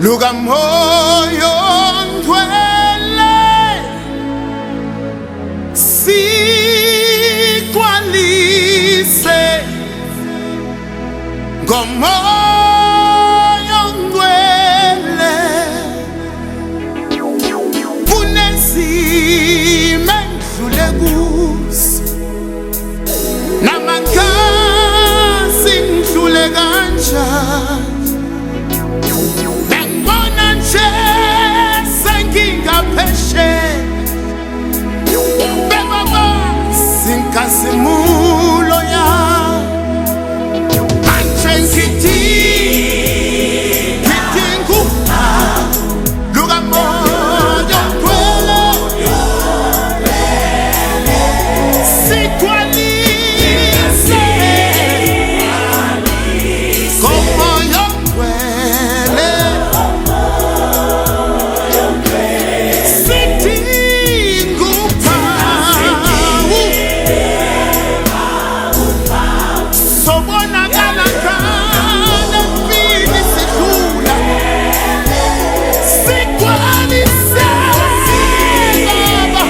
luka moyo ngcwele sikwalise ngomoyo ngcwele kunezimo endlule kuzo namakhazi ngidlule kanjani bengibona nje sengingaphesheya bebabazi inkazimulo yami manje ngidinga luka moyo ngcwele sikwalise ngomoyo ngcwele sidinga uphawu sobonakala ngale mpini sidlula sikwalise Baba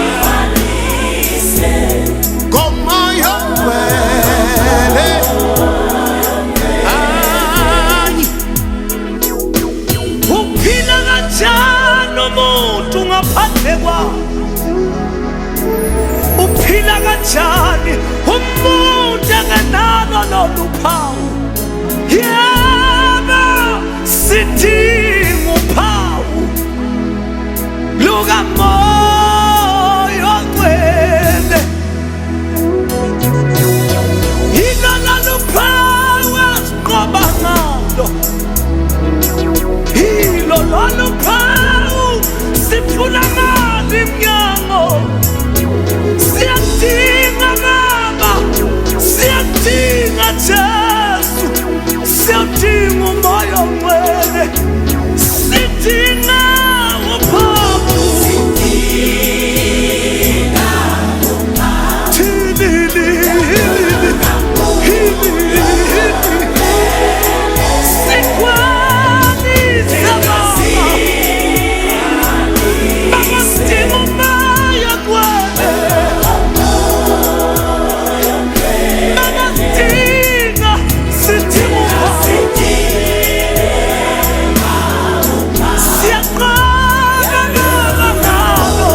ngomoyo ngcwele Uphila kanjani umuntu ngaphandle kwawo? Uphila kanjani umuntu engenalo lolu phawu? Yebo, sidinga uphawu luka moyo ngcwele. Yilo lolu phawu esinqoba ngalo, hilo lolu phawu sifuna ngalo iminyango. Siyadinga Baba, siyadinga Jesu, siyadinga umoya ngcwele, sidinga uphawu. Sikwalise Baba, Baba sidinga umoya ngcwele, Baba sidinga uphawu. Siyaqala Baba ngalo,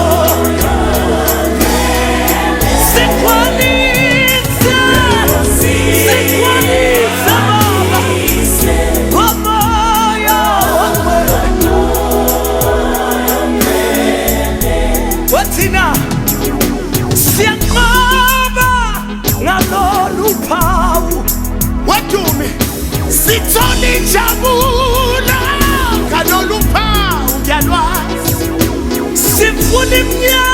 sikwalise Baba ngomoya ngcwele. Wathina siyaqaba ngalolu phawu, wadume sithola injabulo ngalolu phawu ngiyalwazi sifuna iminyaka